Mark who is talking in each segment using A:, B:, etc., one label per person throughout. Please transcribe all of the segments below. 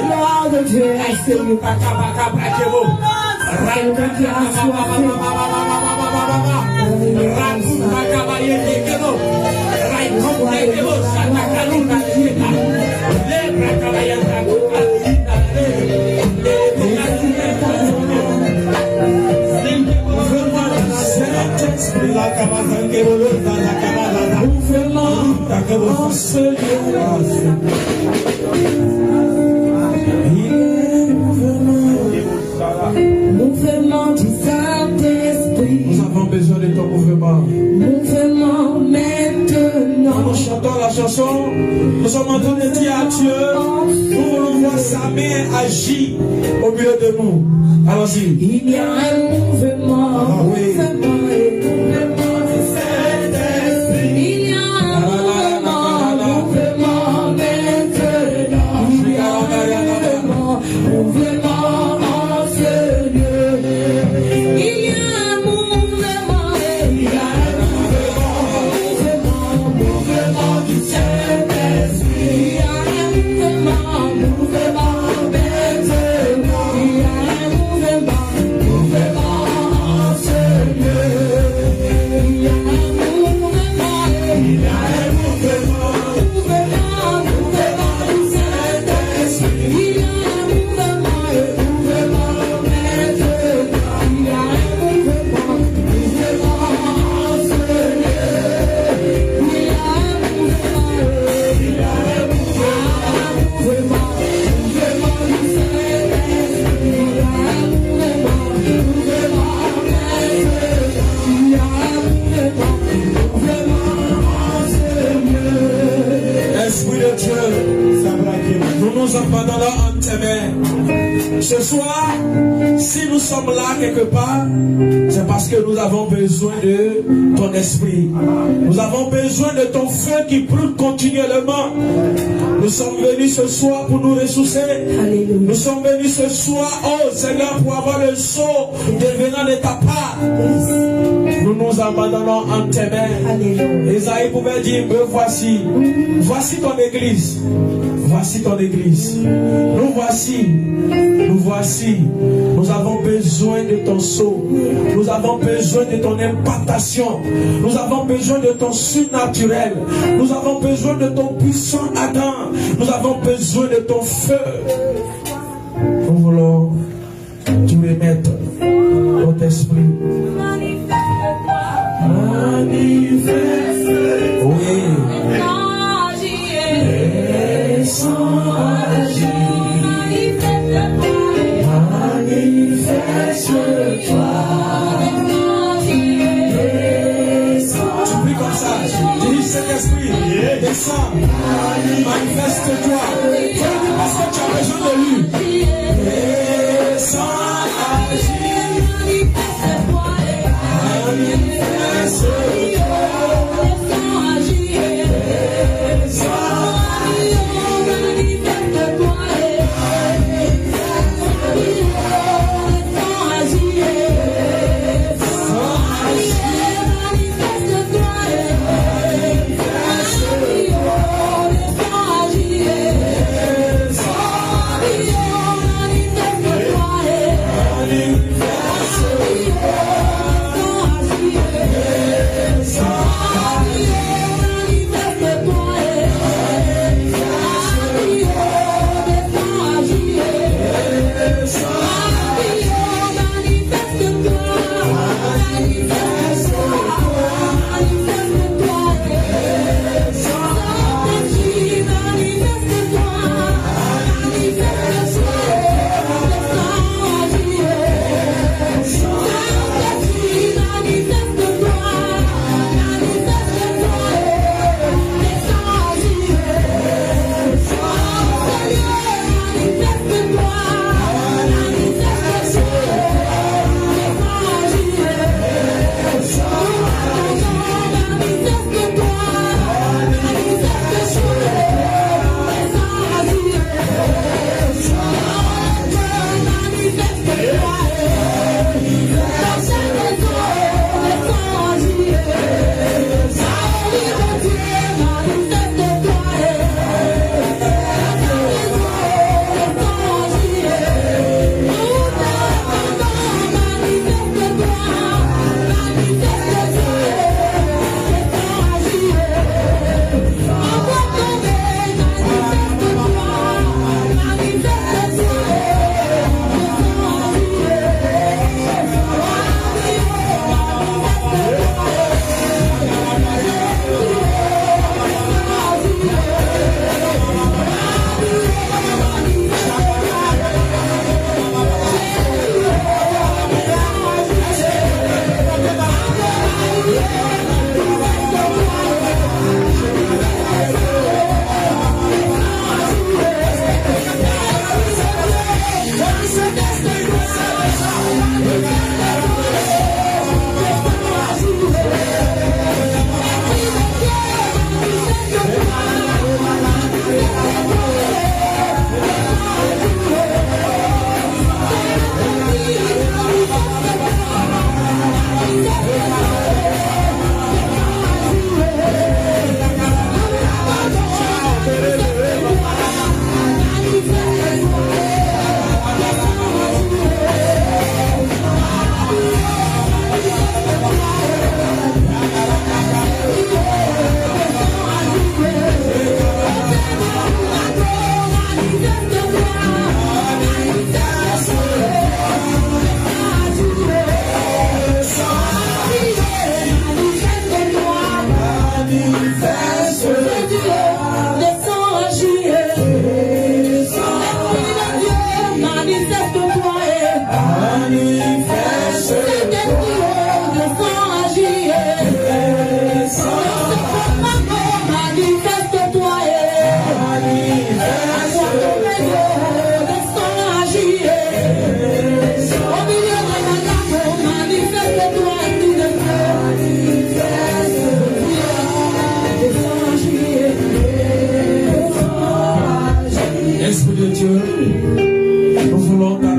A: gloire de Dieu est sur nous. Quelqu'un qui a soif. Mouvement du Saint-Esprit.
B: Nous avons besoin de ton mouvement.
A: Mouvement maintenant.
B: Quand nous chantons la chanson, nous sommes en train de dire à Dieu, nous voulons voir sa main agir au milieu de nous. Allons-y.
A: Il y a un mouvement.
B: Oui.
A: Mouvement du Saint-Esprit. Il y a un mouvement maintenant. Il y a un mouvement en ce lieu. Il y a un mouvement. Il y a un mouvement du Saint-Esprit. Il y a un mouvement maintenant. Il y a un mouvement en ce lieu. Il y a un mouvement. Il y a un mouvement du Saint-Esprit. Il y a un mouvement maintenant. Il y a un mouvement en ce lieu. Il y a un mouvement du Saint-Esprit. Il y a un
B: Esprit de Dieu, nous nous abandonnons en tes mains. Ce soir, si nous sommes là quelque part, c'est parce que nous avons besoin de ton esprit. Nous avons besoin de ton feu qui brûle continuellement. Nous sommes venus ce soir pour nous ressourcer.
A: Alléluia.
B: Nous sommes venus ce soir, oh Seigneur, pour avoir le saut devenant de ta part. Nous nous abandonnons en tes mains.
A: Alléluia.
B: Esaïe pouvait dire, me voici. Voici ton église. Voici ton église. Nous voici. Nous voici. Nous avons besoin de ton sceau. Nous avons besoin de ton implantation. Nous avons besoin de ton surnaturel. Nous avons besoin de ton puissant Adam. Nous avons besoin de ton feu. Nous voulons tu émettre notre esprit. Manifeste. Oui. Manifeste-toi. Tu pries comme ça. Dis Saint-Esprit, descends. Manifeste-toi. Parce que tu as besoin de lui. Descends, agis. Manifeste-toi.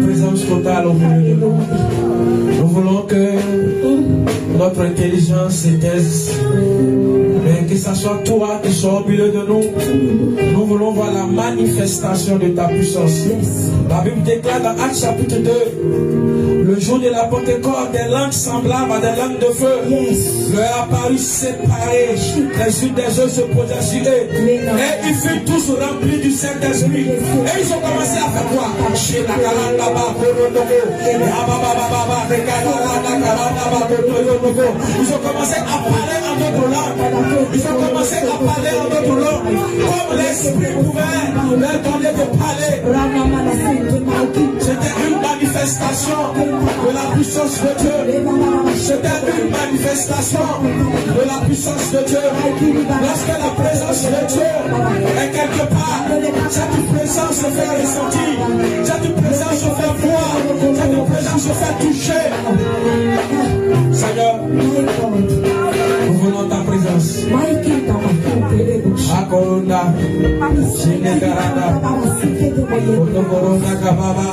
B: présence totale au milieu de nous. Nous voulons que notre intelligence s'étaise, mais que ce soit toi qui sois au milieu de nous. Nous voulons voir la manifestation de ta puissance. La Bible déclare dans Actes chapitre 2, le jour de la Pentecôte, des langues semblables à des langues de feu leur apparut séparées, les unes des autres se posaient sur eux, et ils furent tous remplis du Saint-Esprit. Et ils ont commencé à faire quoi? Ils ont commencé à parler en d'autres langues. Ils ont commencé à parler en d'autres langues, comme l'Esprit pouvait leur donner de parler. C'était une manifestation de la puissance de Dieu. C'était une manifestation de la puissance de Dieu. Lorsque la présence de Dieu est quelque part, cette présence se fait ressentir, cette présence se fait voir, cette présence se fait toucher. Seigneur, nous voulons ta présence. Akorona, Senegarada, Otokorona Kababa.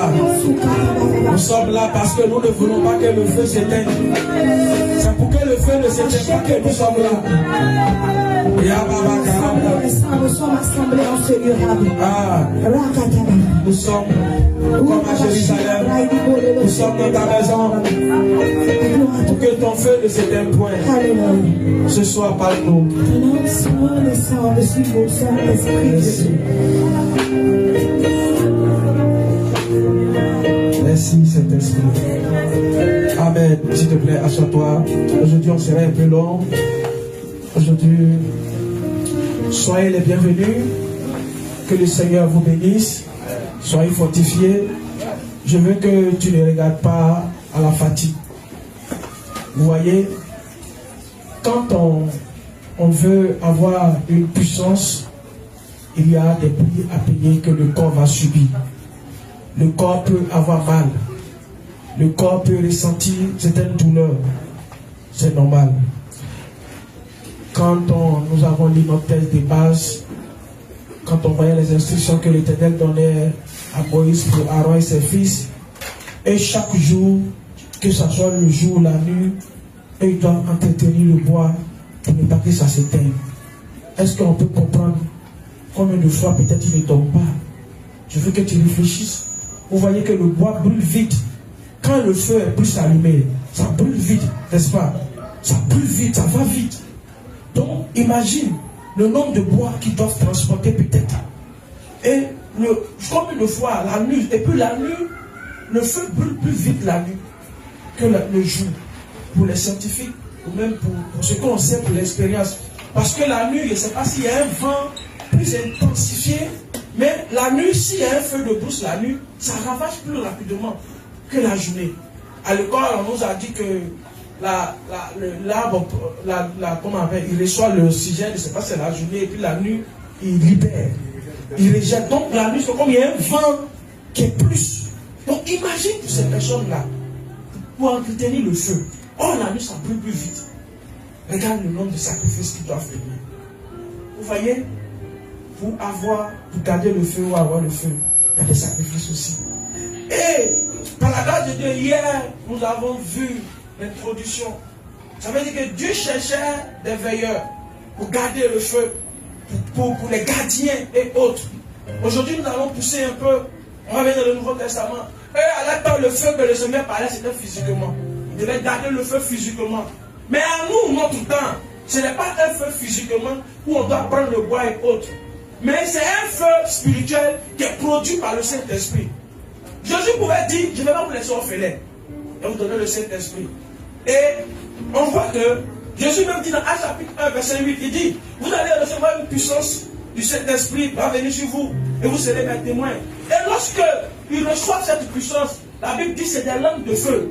B: Nous sommes là parce que nous ne voulons pas que le feu s'éteigne. C'est pour que le feu ne s'éteigne pas que nous sommes là.
A: Nous sommes assemblés en ce lieu.
B: Nous sommes comme à Jérusalem. Nous sommes dans ta maison. Pour que ton feu ne s'éteigne point. Ce soir, parle-nous. Merci Saint-Esprit. Amen. S'il te plaît, assois-toi. Aujourd'hui, on sera un peu long. Aujourd'hui, soyez les bienvenus. Que le Seigneur vous bénisse. Soyez fortifiés. Je veux que tu ne regardes pas à la fatigue. Vous voyez, quand on veut avoir une puissance, il y a des prix à payer que le corps va subir. Le corps peut avoir mal. Le corps peut ressentir certaines douleurs. C'est normal. Quand nous avons lu notre texte de base, quand on voyait les instructions que l'Éternel donnait à Moïse pour Aaron et ses fils, et chaque jour, que ce soit le jour ou la nuit, ils doivent entretenir le bois pour ne pas que ça s'éteigne. Est-ce qu'on peut comprendre combien de fois peut-être il ne tombe pas? Je veux que tu réfléchisses. Vous voyez que le bois brûle vite. Quand le feu est plus allumé, ça brûle vite, n'est-ce pas? Ça brûle vite, ça va vite. Donc, imagine le nombre de bois qu'ils doivent transporter peut-être. Et combien de fois la nuit, et puis la nuit, le feu brûle plus vite la nuit que le jour. Pour les scientifiques, ou même pour ce qu'on sait pour l'expérience. Parce que la nuit, je ne sais pas s'il y a un vent plus intensifié, mais la nuit, s'il y a un feu de brousse la nuit, ça ravage plus rapidement que la journée. À l'école, on nous a dit que l'arbre, comment on appelle, il reçoit l'oxygène, je ne sais pas si c'est la journée, et puis la nuit, il libère. Il rejette. Donc la nuit, c'est comme il y a un vent qui est plus. Donc imagine que ces personnes-là, pour entretenir le feu, la nuit, ça brûle plus vite. Regarde le nombre de sacrifices qu'ils doivent faire. Vous voyez, pour garder le feu ou avoir le feu, il y a des sacrifices aussi. Et par la grâce de Dieu, hier, nous avons vu l'introduction. Ça veut dire que Dieu cherchait des veilleurs pour garder le feu, pour les gardiens et autres. Aujourd'hui, nous allons pousser un peu. On va venir dans le Nouveau Testament. Et à l'époque, le feu que le Seigneur parlait, c'était physiquement. Il devait garder le feu physiquement. Mais à nous, notre temps, ce n'est pas un feu physiquement où on doit prendre le bois et autres. Mais c'est un feu spirituel qui est produit par le Saint-Esprit. Jésus pouvait dire, je ne vais pas vous laisser orphelin. Et vous donner le Saint-Esprit. Et on voit que Jésus même dit dans Actes chapitre 1, verset 8, il dit, vous allez recevoir une puissance du Saint-Esprit, va venir sur vous, et vous serez mes témoins. Et lorsque ils reçoivent cette puissance, la Bible dit que c'est des langues de feu.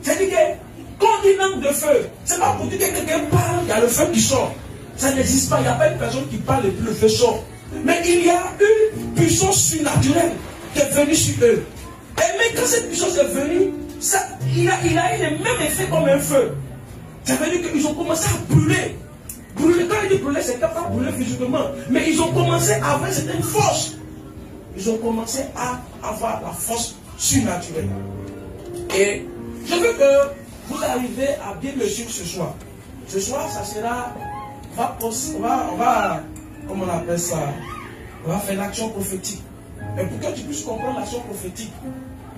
B: C'est-à-dire que quand on dit langue de feu, c'est pas pour dire que quelqu'un parle, il y a le feu qui sort. Ça n'existe pas, il n'y a pas une personne qui parle et puis le feu sort. Mais il y a une puissance surnaturelle qui est venue sur eux. Et même quand cette puissance est venue, il a eu le même effet comme un feu. Ça veut dire qu'ils ont commencé à brûler. Brûler, quand il dit brûler, c'est pas brûler physiquement. Mais ils ont commencé à avoir certaines forces. Ils ont commencé à avoir la force surnaturel. Et je veux que vous arrivez à bien me suivre ce soir. Ce soir, ça sera, comment on appelle ça, on va faire l'action prophétique. Mais pour que tu puisses comprendre l'action prophétique,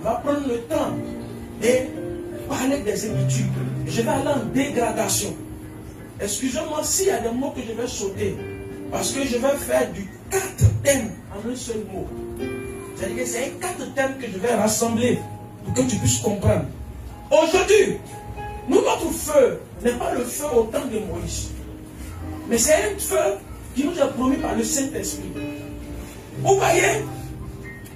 B: on va prendre le temps de parler des Écritures. Je vais aller en dégradation. Excusez-moi s'il y a des mots que je vais sauter. Parce que je vais faire du 4 thèmes en un seul mot. C'est-à-dire que c'est 4 thèmes que je vais rassembler pour que tu puisses comprendre. Aujourd'hui, notre feu n'est pas le feu au temps de Moïse. Mais c'est un feu qui nous est promis par le Saint-Esprit. Vous voyez,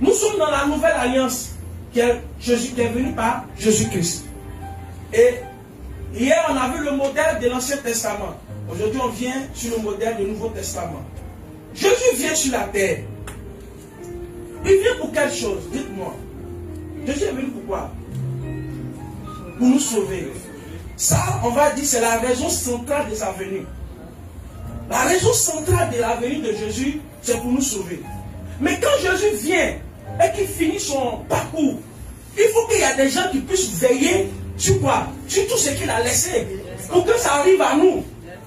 B: nous sommes dans la nouvelle alliance qui est venue par Jésus-Christ. Et hier, on a vu le modèle de l'Ancien Testament. Aujourd'hui, on vient sur le modèle du Nouveau Testament. Jésus vient sur la terre. Il vient pour quelque chose, dites-moi. Jésus est venu pourquoi? Pour nous sauver. Ça, on va dire, c'est la raison centrale de sa venue. La raison centrale de la venue de Jésus, c'est pour nous sauver. Mais quand Jésus vient et qu'il finit son parcours, il faut qu'il y ait des gens qui puissent veiller sur quoi? Sur tout ce qu'il a laissé. Pour que ça arrive à nous.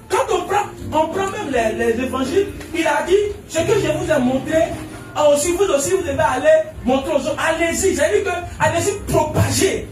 B: Quand on prend même les évangiles, il a dit, ce que je vous ai montré, vous aussi vous devez aller montrer aux autres. Allez-y, c'est-à-dire que allez-y propager.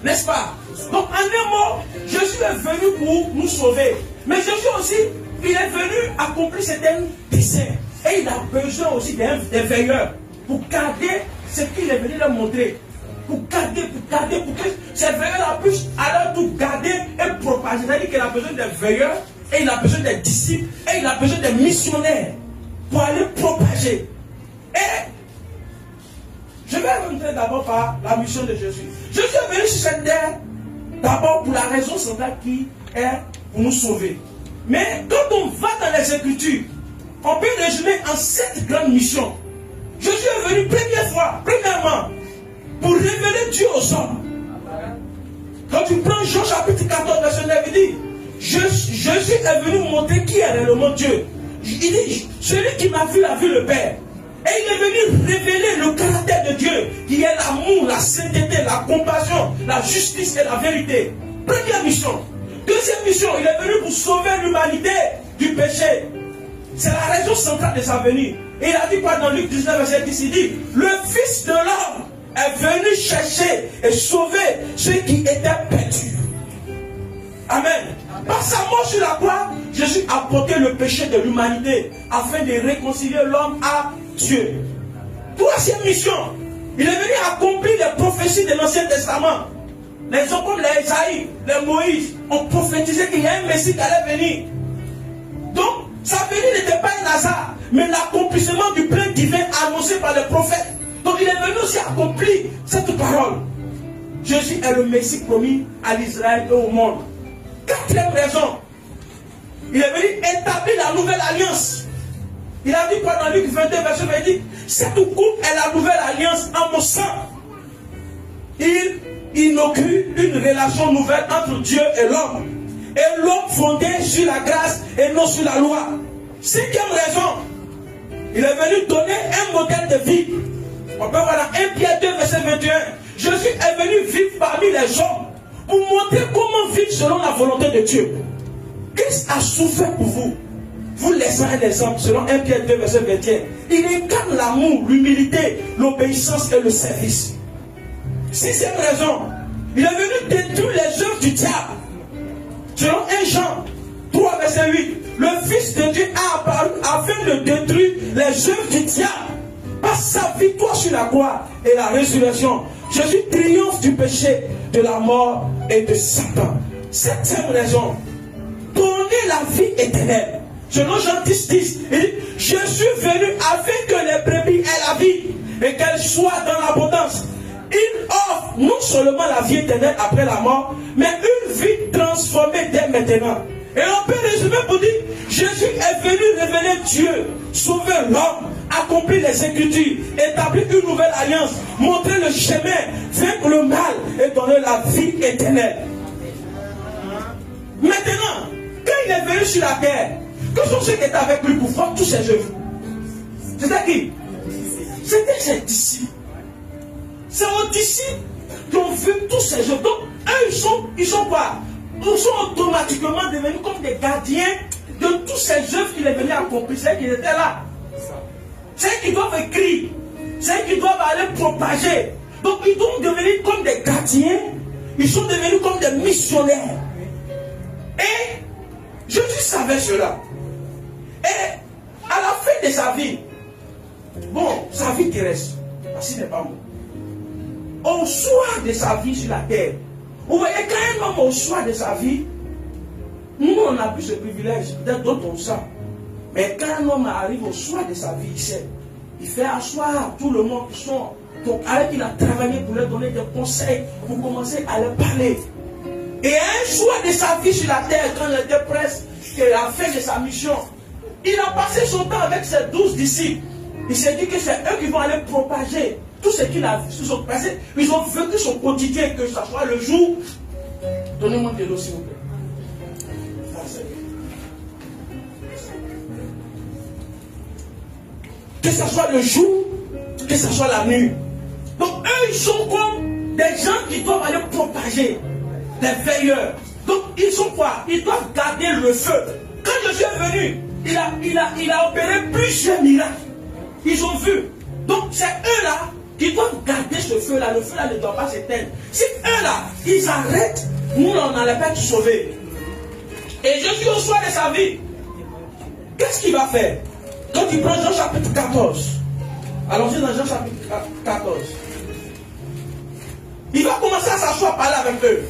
B: N'est-ce pas? Donc en un mot, Jésus est venu pour nous sauver. Mais Jésus aussi, il est venu accomplir certains desseins. Et il a besoin aussi des veilleurs pour garder ce qu'il est venu leur montrer. Pour garder, pour que ces veilleurs puissent alors tout garder et propager. C'est-à-dire qu'il a besoin des veilleurs, et il a besoin des disciples, et il a besoin des missionnaires pour aller propager. Et je vais remonter d'abord par la mission de Jésus. Jésus est venu sur cette terre d'abord pour la raison centrale qui est pour nous sauver. Mais quand on va dans les Écritures, on peut résumer en 7 grandes missions. Jésus est venu premièrement, pour révéler Dieu aux hommes. Quand tu prends Jean chapitre 14, verset 9, il dit, Jésus est venu montrer qui est réellement Dieu. Il dit, celui qui m'a vu a vu le Père. Et il est venu révéler le caractère de Dieu, qui est l'amour, la sainteté, la compassion, la justice et la vérité. Première mission. Deuxième mission, il est venu pour sauver l'humanité du péché. C'est la raison centrale de sa venue. Et il a dit quoi dans Luc 19, verset 10, il dit, le Fils de l'homme est venu chercher et sauver ceux qui étaient perdus. Amen. Par sa mort sur la croix, Jésus a porté le péché de l'humanité afin de réconcilier l'homme à Dieu. Troisième mission, il est venu accomplir les prophéties de l'Ancien Testament. Les hommes comme les Isaïe, les Moïse ont prophétisé qu'il y a un Messie qui allait venir. Donc, sa venue n'était pas un hasard, mais l'accomplissement du plan divin annoncé par les prophètes. Donc, il est venu aussi accomplir cette parole. Jésus est le Messie promis à l'Israël et au monde. Quatrième raison, il est venu établir la nouvelle alliance. Il a dit quoi dans Luc 22, verset 20, il dit, cette coupe est la nouvelle alliance en mon sang. Il inaugure une relation nouvelle entre Dieu et l'homme. Et l'homme fondé sur la grâce et non sur la loi. Cinquième raison, il est venu donner un modèle de vie. On peut voir dans 1 Pierre 2, verset 21. Jésus est venu vivre parmi les hommes pour montrer comment vivre selon la volonté de Dieu. Christ a souffert pour vous. Vous laissez un exemple selon 1 Pierre 2, verset 21. Il incarne l'amour, l'humilité, l'obéissance et le service. Sixième raison, il est venu détruire les œuvres du diable. Selon 1 Jean 3, verset 8, le Fils de Dieu a apparu afin de détruire les œuvres du diable. Par sa victoire sur la croix et la résurrection, Jésus triomphe du péché, de la mort et de Satan. Septième raison, donner la vie éternelle. Selon Jean 10, 10, il dit, je suis venu afin que les brebis aient la vie et qu'elles soient dans l'abondance. Il offre non seulement la vie éternelle après la mort, mais une vie transformée dès maintenant. Et on peut résumer pour dire, Jésus est venu révéler Dieu, sauver l'homme, accomplir les Écritures, établir une nouvelle alliance, montrer le chemin, vaincre le mal et donner la vie éternelle. Maintenant, quand il est venu sur la terre, que sont ceux qui étaient avec lui pour voir tous ses œuvres? C'était qui? C'était ses disciples. C'est aux disciples disciples qui ont vu tous ces œuvres. Donc, eux, ils sont quoi? Ils sont automatiquement devenus comme des gardiens de tous ces œuvres qu'il est venu accomplir. C'est qu'ils étaient là. C'est qu'ils doivent écrire. C'est qu'ils doivent aller propager. Donc, ils doivent devenir comme des gardiens. Ils sont devenus comme des missionnaires. Et Jésus savait cela. Et à la fin de sa vie, bon, sa vie terrestre, ce n'est pas bon. Au soir de sa vie sur la terre, vous voyez, quand un homme au soir de sa vie, nous on a plus ce privilège, peut-être d'autres ont ça. Mais quand un homme arrive au soir de sa vie, il fait asseoir tout le monde qui sont. Donc, alors qu'il a travaillé pour leur donner des conseils, pour commencer à leur parler. Et un soir de sa vie sur la terre, quand il était presque à la fin de sa mission, il a passé son temps avec ses 12 disciples. Il s'est dit que c'est eux qui vont aller propager tout ce qu'il a vu. Ils ont vécu son quotidien, que ce soit le jour. Donnez-moi de l'eau, s'il vous plaît. Que ce soit le jour, que ce soit la nuit. Donc eux, ils sont comme des gens qui doivent aller propager, des veilleurs. Donc ils sont quoi? Ils doivent garder le feu. Quand Jésus est venu, il a opéré plusieurs miracles. Ils ont vu. Donc c'est eux-là qui doivent garder ce feu-là. Le feu-là ne doit pas s'éteindre. Si eux-là, ils arrêtent, nous, on n'allait pas être sauvés. Et Jésus, au soir de sa vie, qu'est-ce qu'il va faire? Quand il prend Jean chapitre 14, allons-y dans Jean chapitre 14. Il va commencer à s'asseoir, parler avec eux.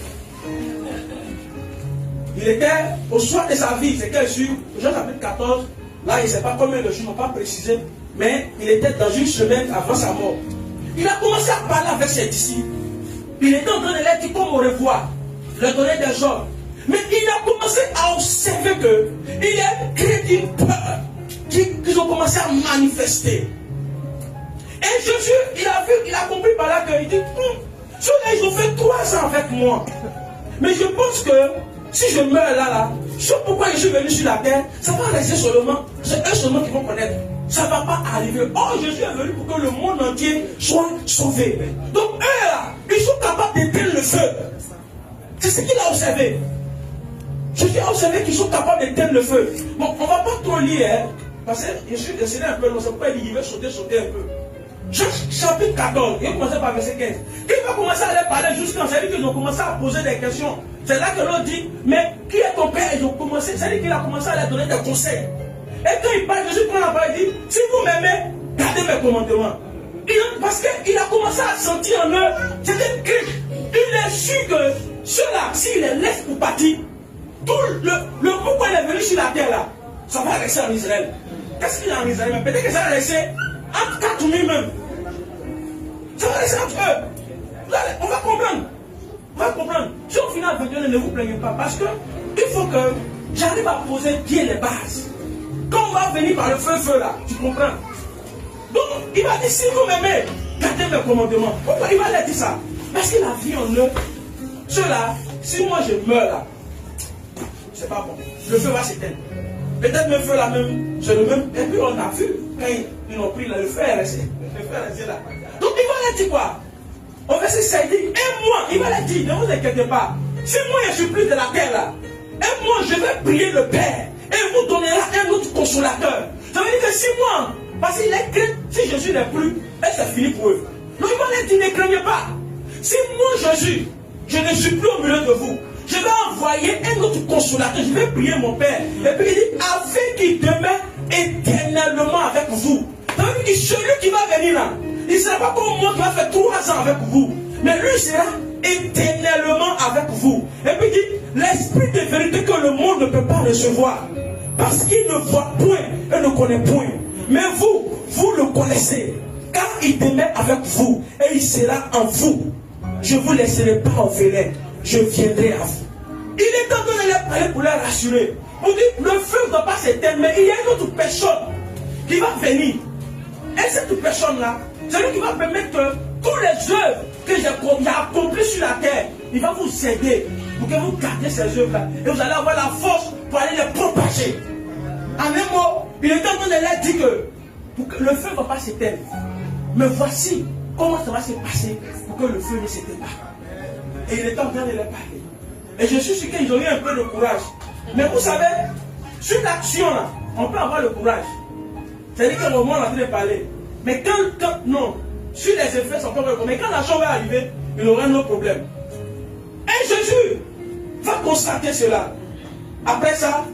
B: Il était au soir de sa vie, c'était sur Jean chapitre 14. Là, il ne sait pas combien de jours, n'ont pas précisé, mais il était dans une semaine avant sa mort. Il a commencé à parler avec ses disciples. Il était en train de leur dire comment revoir, leur donner des ordres. Mais il a commencé à observer qu'il y a créé une peur qu'ils ont commencé à manifester. Et Jésus, il a compris par là qu'il dit, ceux-là, ils ont fait 3 ans avec moi. Mais je pense que si je meurs là, c'est pourquoi je suis venu sur la terre, ça va rester seulement, c'est eux seulement qui vont connaître. Ça ne va pas arriver. Oh, Jésus est venu pour que le monde entier soit sauvé. Donc eux là, ils sont capables d'éteindre le feu. C'est ce qu'il a observé. Jésus a observé qu'ils sont capables d'éteindre le feu. Bon, on ne va pas trop lire, hein, parce que je suis décidé un peu, non, c'est pourquoi il va sauter un peu. Jean chapitre 14, il va commencer par verset 15. Il va commencer à aller parler jusqu'à c'est-à-dire qu'ils ont commencé à poser des questions. C'est là que l'on dit, mais qui est ton père? Ils ont commencé, c'est-à-dire qu'il a commencé à leur donner des conseils. Et quand il parle, Jésus prend la parole et dit, si vous m'aimez, gardez mes commandements. Parce qu'il a commencé à sentir en eux, c'était Christ. Il a su que ceux-là, s'il les laisse pour partir, tout le pourquoi il est venu sur la terre là, ça va rester en Israël. Qu'est-ce qu'il y a en Israël? Peut-être que ça va rester entre 4 ou 1000 même. Ça va rester entre eux. On va comprendre. On va comprendre. Si au final, ne vous plaignez pas. Parce que il faut que j'arrive à poser bien les bases. Quand on va venir par le feu là, tu comprends? Donc, il va dire, si vous m'aimez, gardez mes commandements. Pourquoi il va leur dire ça? Parce qu'il a vu en eux. Ceux-là, si moi je meurs là, c'est pas bon. Le feu va s'éteindre. Peut-être le feu là même, c'est le même. Et puis on a vu, quand ils ont pris là, le feu est resté. Le feu est resté là. Donc il va leur dire quoi? Au verset 7, il dit, et moi, il va leur dire, ne vous inquiétez pas. Si moi je suis plus de la terre là, et moi je vais prier le Père, et il vous donnera un autre consolateur. Ça veut dire que si moi, parce qu'il est craint, si Jésus n'est plus, et c'est fini pour eux. Donc il va leur dire, ne craignez pas. Si moi Jésus, je ne suis plus au milieu de vous, je vais envoyer un autre consolateur, je vais prier mon Père. Et puis il dit, afin qu'il demeure éternellement avec vous. Ça veut dire que celui qui va venir là, il ne sera pas comme moi qui va faire 3 ans avec vous. Mais lui sera éternellement avec vous. Et puis il dit, l'esprit de vérité que le monde ne peut pas recevoir. Parce qu'il ne voit point et ne connaît point. Mais vous, vous le connaissez. Car il demeure avec vous et il sera en vous. Je ne vous laisserai pas orphelin. Je viendrai à vous. Il est en train de les parler pour les rassurer. On dit, le feu ne doit pas s'éteindre, mais il y a une autre personne qui va venir. Et cette personne-là, c'est lui qui va permettre que tous les œuvres que j'ai accomplies sur la terre, il va vous aider pour que vous gardiez ces œuvres-là. Et vous allez avoir la force pour aller les propager. En un mot, il est en train de leur dire que le feu ne va pas s'éteindre. Mais voici, comment ça va se passer pour que le feu ne s'éteigne pas. Et il était en train de leur parler. Et je suis sûr qu'ils ont eu un peu de courage. Mais vous savez, sur l'action là, on peut avoir le courage. C'est-à-dire qu'au moment où on est en train de parler. Mais quand non, sur les effets, ça peut pas. Mais quand la chose va arriver, il aura un autre problème. Et Jésus va constater cela. Après ça,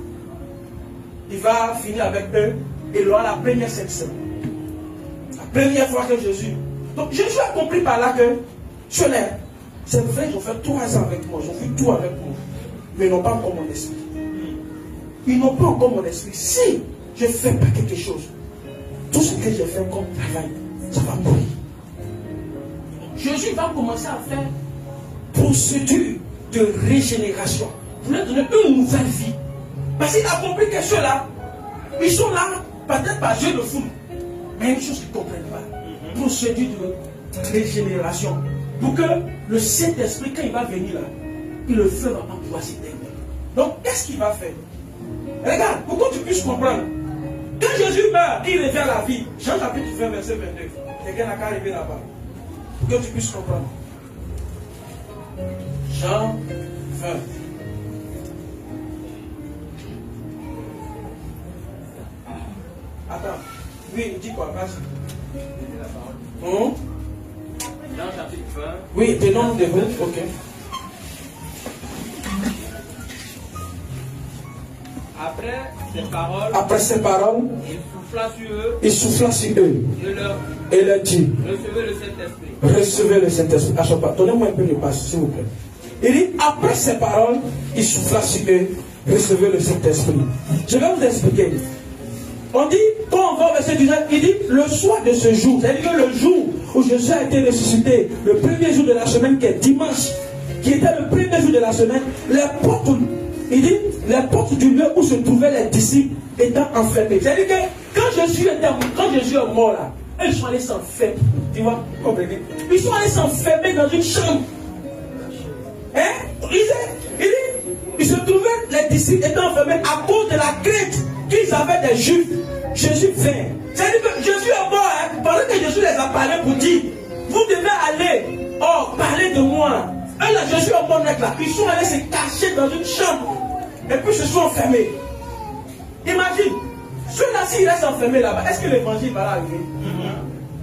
B: il va finir avec eux et il aura la première section. La première fois que Jésus. Donc Jésus a compris par là que cela, c'est vrai, ils ont fait 3 ans avec moi, ils ont fait tout avec moi. Mais ils n'ont pas encore mon esprit. Ils n'ont pas encore mon esprit. Si je ne fais pas quelque chose, tout ce que j'ai fait comme travail, ça va mourir. Jésus va commencer à faire procédure de régénération. Pour leur donner une nouvelle vie. Parce qu'il a compris que ceux-là, ils sont là, peut-être par jeu de foule. Mais il y a une chose qu'ils ne comprennent pas. Procédure de régénération. Pour que le Saint-Esprit, quand il va venir là, le feu ne va pas pouvoir s'éteindre. Donc, qu'est-ce qu'il va faire? Regarde, pour que tu puisses comprendre. Quand Jésus meurt, il revient à la vie. Jean chapitre 20, verset 22. Quelqu'un n'a qu'à arriver là-bas. Pour que tu puisses comprendre. Jean 20. Attends. Oui, il dit quoi? Vas-y.
C: Jean chapitre 20.
B: Oui, tenons des mots. Ok. Après ces paroles, il souffla sur eux. Et leur dit, recevez le Saint-Esprit. Donnez-moi un peu de passe, s'il vous plaît. Il dit, après ces paroles, il souffla sur eux, recevez le Saint-Esprit. Je vais vous expliquer. On dit, quand on va au verset 19, il dit, le soir de ce jour, c'est-à-dire que le jour où Jésus a été ressuscité, le premier jour de la semaine, qui est dimanche, qui était le premier jour de la semaine, les portes, il dit, les portes du lieu où se trouvaient les disciples étant enfermées. C'est-à-dire que quand Jésus est mort là, ils sont allés s'enfermer. Tu vois, comprenez? Ils sont allés s'enfermer dans une chambre. Hein? Il se trouvait, les disciples étant enfermés à cause de la crainte qu'ils avaient des Juifs. Jésus vient. C'est-à-dire que Jésus est mort, hein, pendant que Jésus les a parlé pour dire, vous devez aller, parler de moi. Eux là, Jésus est mort là. Ils sont allés se cacher dans une chambre. Et puis se sont enfermés. Imagine, ceux-là, s'ils restent enfermés là-bas, est-ce que l'évangile va arriver?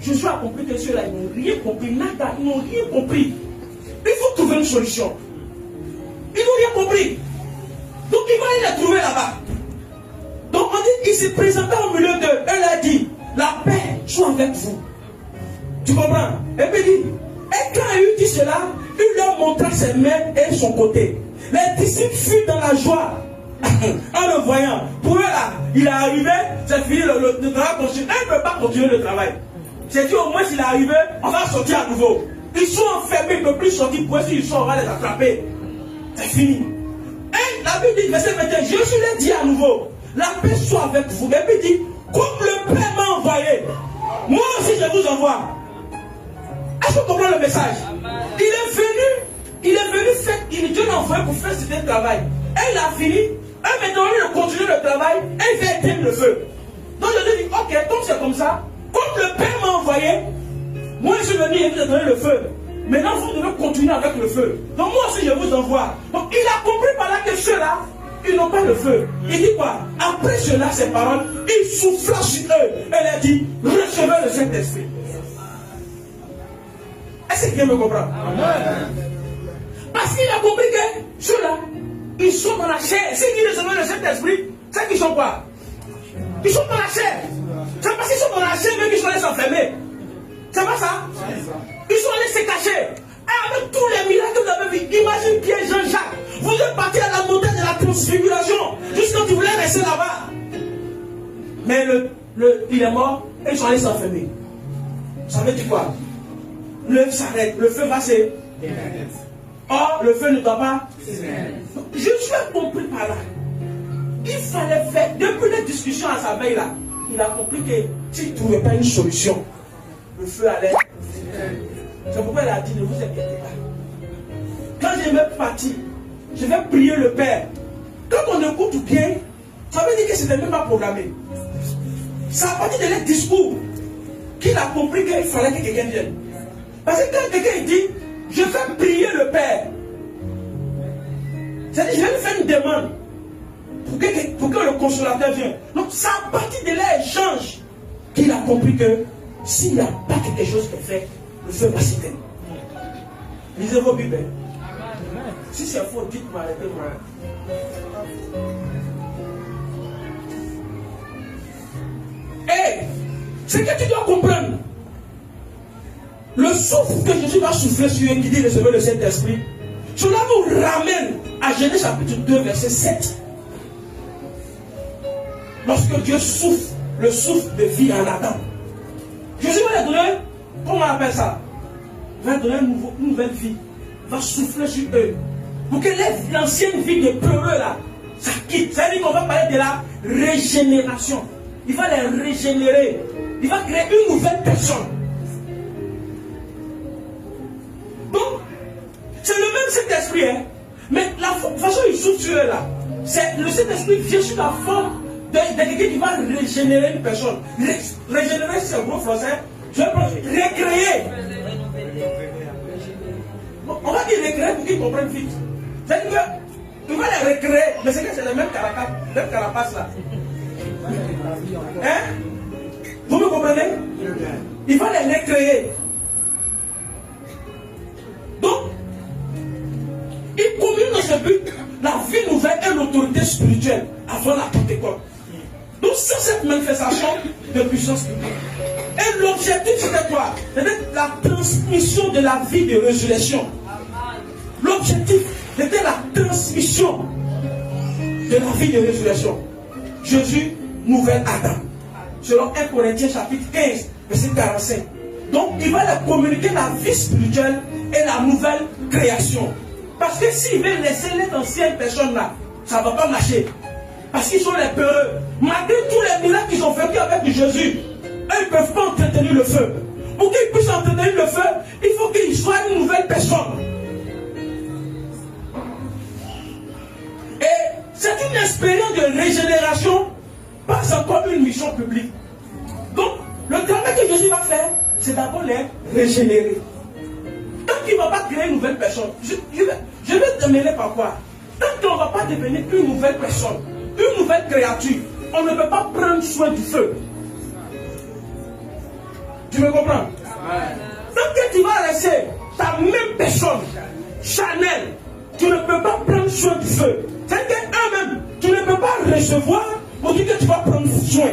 B: Jésus a compris que ceux-là, ils n'ont rien compris, nada, ils n'ont rien compris. Il faut trouver une solution. Ils n'ont rien compris. Donc il va aller les trouver là-bas. Donc on dit, il s'est présenté au milieu d'eux. Elle a dit, la paix soit avec vous. Tu comprends? Et puis il dit, et quand il eut dit cela, il leur montra ses mains et son côté. Les disciples furent dans la joie en le voyant. Pour eux là, il est arrivé, c'est fini, le travail continue. Elle ne peut pas continuer le travail. C'est dit au moins s'il est arrivé, on va sortir à nouveau. Ils sont enfermés, ils ne peuvent plus sortir. Pour eux, s'ils sont, on va les attraper. C'est fini. Et la Bible dit, verset 21, Jésus l'a dit à nouveau, la paix soit avec vous. Et puis il dit, comme le Père m'a envoyé, moi aussi je vous envoie. Est-ce que vous comprenez le message? Il est venu faire, Dieu l'a envoyé pour faire ce travail. Et il a fini. Et maintenant, il continue le travail et il va éteindre le feu. Donc je lui dis, ok, donc c'est comme ça. Comme le Père m'a envoyé, moi je suis venu et vous ai donné le feu. Maintenant, vous devez continuer avec le feu. Donc moi aussi, je vous envoie. Donc il a compris par là que ceux-là, ils n'ont pas le feu. Il dit quoi? Après cela, ces paroles, il souffla sur eux. Elle a dit, recevez le Saint-Esprit. Est-ce que quelqu'un me comprend? Amen. Parce qu'il a compris que ceux-là, ils sont dans la chair. S'ils disent recevoir le Saint-Esprit, c'est qu'ils sont quoi? Ils sont dans la chair. C'est parce qu'ils sont dans la chair même qu'ils sont allés s'enfermer. C'est pas ça? Ils sont allés se cacher. Et avec tous les miracles que vous avez vus, imagine Pierre, Jean-Jacques. Vous êtes partis à la montagne de la transfiguration. Jusqu'à quand tu voulais rester là-bas. Mais il est mort et ils sont allés s'enfermer. Ça veut dire quoi? Le feu s'arrête, le feu va se. Or, le feu ne doit pas. Je suis compris par là. Il fallait faire, depuis les discussions à sa veille là, il a compris que s'il ne trouvait pas une solution, le feu allait. C'est pourquoi il a dit, ne vous inquiétez pas. Quand je vais partir, je vais prier le Père. Quand on écoute bien, ça veut dire que ce n'était même pas programmé. C'est à partir de leur discours qu'il a compris qu'il fallait que quelqu'un vienne. Parce que quand quelqu'un dit, je vais prier le Père, c'est-à-dire, je vais lui faire une demande pour que le consolateur vienne. Donc, c'est à partir de l'échange qu'il a compris que s'il n'y a pas quelque chose qui est fait, le feu va s'éteindre. Lisez vos Bibles. Si c'est faux, dites-moi, arrêtez-moi. Et c'est que tu dois comprendre. Le souffle que Jésus va souffler sur eux qui dit recevez le Saint-Esprit, cela nous ramène à Genèse chapitre 2, verset 7. Lorsque Dieu souffle, le souffle de vie en Adam. Jésus va leur donner, comment on appelle ça? Il va leur donner une nouvelle vie. Il va souffler sur eux. Pour que l'ancienne vie de peureux là, ça quitte. Ça veut dire qu'on va parler de la régénération. Il va les régénérer. Il va créer une nouvelle personne. Donc, c'est le même Saint-Esprit, hein? Mais la façon dont il souffle sur eux là, c'est le Saint-Esprit vient sur la forme de quelqu'un qui va régénérer une personne. Régénérer, c'est un gros français. Je vais prendre recréer. On va dire recréer pour qu'ils comprennent vite. C'est-à-dire qu'il va les recréer, mais c'est que c'est le même carapace là. Hein? Vous me comprenez? Il va les recréer. Donc, il commune dans ce but la vie nouvelle et l'autorité spirituelle avant la Pentecôte. Donc, c'est cette manifestation de puissance publique. Et l'objectif, c'était quoi? C'était la transmission de la vie de résurrection. L'objectif, c'était la transmission de la vie de résurrection. Jésus, nouvel Adam. Selon 1 Corinthiens chapitre 15, verset 45. Donc, il va leur communiquer la vie spirituelle et la nouvelle création. Parce que s'il veut laisser les anciennes personnes là, ça ne va pas marcher. Parce qu'ils sont les peureux. Malgré tous les miracles qu'ils ont fait avec Jésus, eux, ils ne peuvent pas entretenir le feu. Pour qu'ils puissent entretenir le feu, il faut qu'ils soient une nouvelle personne. Et c'est une expérience de régénération, pas encore une mission publique. Donc, le travail que Jésus va faire, c'est d'abord les régénérer. Tant qu'il ne va pas créer une nouvelle personne, je vais te mêler par quoi? Tant qu'on ne va pas devenir une nouvelle personne, une nouvelle créature, on ne peut pas prendre soin du feu. Tu me comprends? Tant que tu vas rester ta même personne, Chanel, tu ne peux pas prendre soin du feu. C'est qu'eux-mêmes, tu ne peux pas recevoir pour dire que tu vas prendre soin.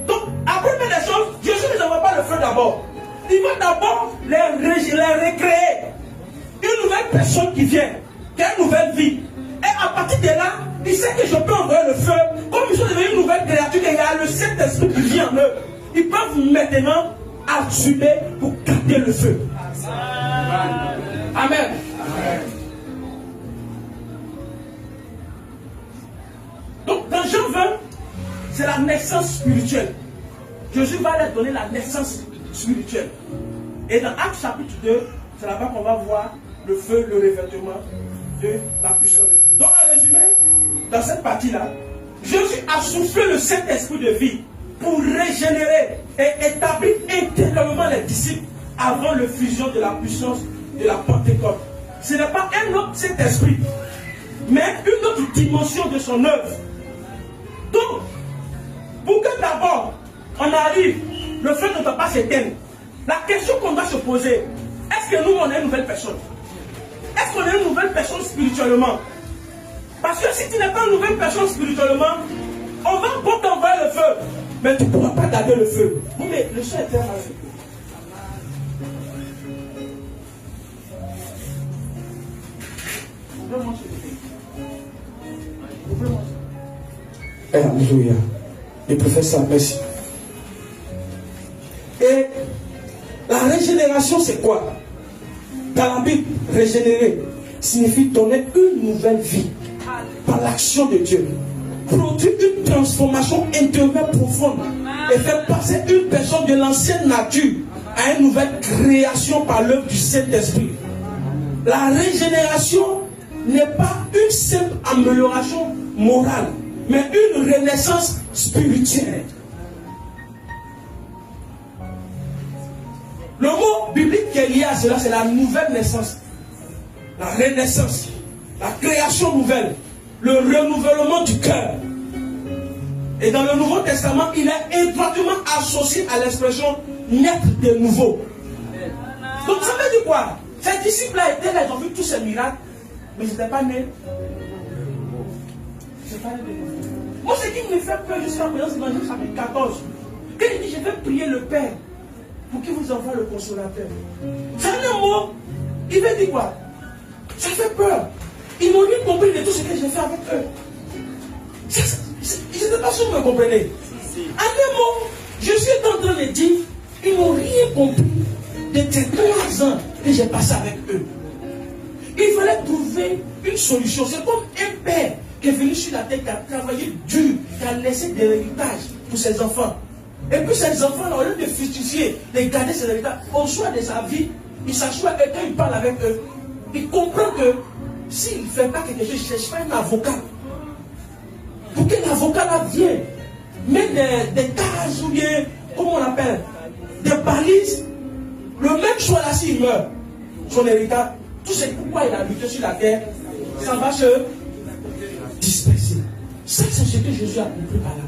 B: Donc, après les choses, Jésus ne envoie pas le feu d'abord. Il va d'abord les recréer. Une nouvelle personne qui vient, qui a une nouvelle vie. Et à partir de là, il sait que je peux envoyer le feu. Comme ils sont devenus une nouvelle créature, il y a le Saint-Esprit qui vient en eux. Ils peuvent maintenant assumer pour garder le feu. Amen. Amen. Donc dans Jean 20, c'est la naissance spirituelle. Jésus va leur donner la naissance spirituelle. Et dans Actes chapitre 2, c'est là-bas qu'on va voir le feu, le revêtement de la puissance de Dieu. Donc en résumé, dans cette partie-là, Jésus a soufflé le Saint-Esprit de vie pour régénérer et établir intérieurement les disciples avant le fusion de la puissance de la Pentecôte. Ce n'est pas un autre Saint-Esprit, mais une autre dimension de son œuvre. Donc, pour que d'abord on arrive, le feu ne doit pas s'éteindre. La question qu'on doit se poser, est-ce que nous on est une nouvelle personne? Est-ce qu'on est une nouvelle personne spirituellement? Parce que si tu n'es pas une nouvelle personne spirituellement, on va encore t'envoyer le feu, mais tu ne pourras pas garder le feu. Oui, mais le feu est très mal. Alléluia. Le professeur, merci. Et la régénération, c'est quoi? Dans la Bible, régénérer signifie donner une nouvelle vie par l'action de Dieu. Produire une transformation intérieure profonde et faire passer une personne de l'ancienne nature à une nouvelle création par l'œuvre du Saint-Esprit. La régénération n'est pas une simple amélioration morale, mais une renaissance spirituelle. Le mot biblique qui est lié à cela, c'est la nouvelle naissance. La renaissance. La création nouvelle. Le renouvellement du cœur. Et dans le Nouveau Testament, il est étroitement associé à l'expression naître de nouveau. Donc ça veut dire quoi? Ces disciples-là étaient là, ils ont vu tous ces miracles, mais ils n'étaient pas nés. Moi, ce qui me fait peur jusqu'à présent, c'est dans Jean chapitre 14. Quand il dit, je vais prier le Père pour qu'il vous envoie le consolateur. C'est un mot, il veut dire quoi? Ça fait peur. Ils n'ont rien compris de tout ce que j'ai fait avec eux. Ils n'étaient pas sûrs de me comprendre. En un mot, je suis en train de dire, ils n'ont rien compris de ces 3 ans que j'ai passé avec eux. Il fallait trouver une solution. C'est comme un père qui est venu sur la terre, qui a travaillé dur, qui a laissé des héritages pour ses enfants. Et puis ces enfants-là, au lieu de fructifier, de garder ses héritages, au choix de sa vie, il s'assoit et quand il parle avec eux, il comprend que s'il ne fait pas quelque chose, il ne cherche pas un avocat. Pour que l'avocat là vienne, mettre des cases ou bien, comment on appelle, des balises, le même choix là, s'il meurt, son héritage, tout ce pourquoi il a lutté sur la terre, ça va se disperser. Ça, c'est ce que Jésus a compris par là.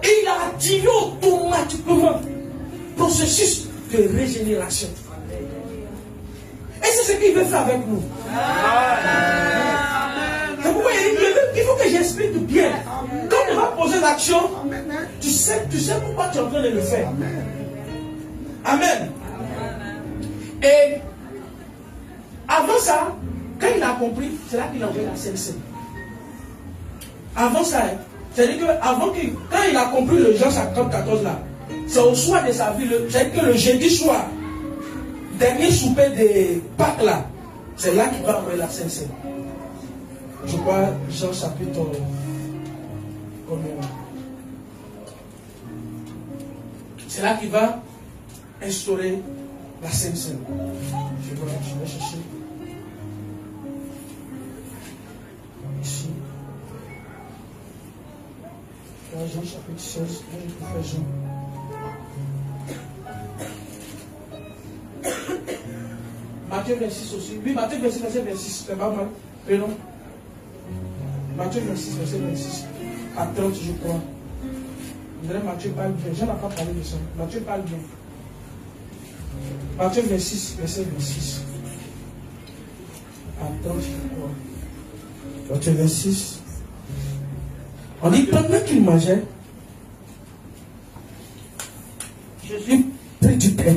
B: Et il a activé automatiquement le processus de régénération. Et c'est ce qu'il veut faire avec nous. C'est pourquoi il faut que j'explique bien. Quand on va poser l'action, tu sais pourquoi tu es en train de le faire. Amen. Et avant ça, quand il a compris, c'est là qu'il a envoyé la Sainte Seine. Avant ça, c'est-à-dire que quand il a compris le Jean 14 là, c'est au soir de sa vie, c'est-à-dire que le jeudi soir, dernier souper de Pâques là, c'est là qu'il va envoyer la Sainte Seine. Je crois Jean chapitre combien? C'est là qu'il va instaurer la Sainte Seine. Je vais chercher. Ici. Jean chapitre 16. Je vais Jean. Matthieu 26 aussi. Oui, Matthieu 26, verset 26. C'est pas mal. Mais non. Matthieu 26, verset 26. À 30, je crois. Vous verrez, Matthieu parle bien. Je n'ai pas parlé de ça. Matthieu parle bien. Matthieu 26, verset 26. À 30, je crois. Matthieu 26. On dit, pendant qu'il mangeait, Jésus prit du pain.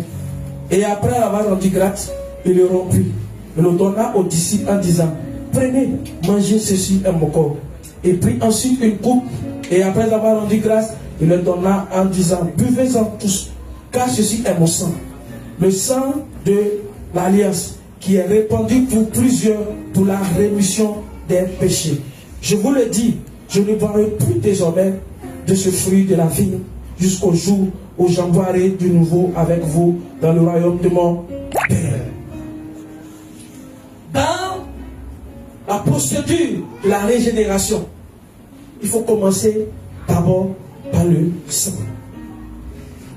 B: Et après avoir rendu grâce, il le rompit. Il le donna aux disciples en disant, prenez, mangez ceci est mon corps. Et prit ensuite une coupe. Et après avoir rendu grâce, il le donna en disant, buvez-en tous, car ceci est mon sang. Le sang de l'alliance qui est répandu pour plusieurs pour la rémission des péchés. Je vous le dis, je ne boirai plus désormais de ce fruit de la vigne jusqu'au jour où j'en boirai de nouveau avec vous dans le royaume de mon Père. Dans la procédure de la régénération, il faut commencer d'abord par le sang.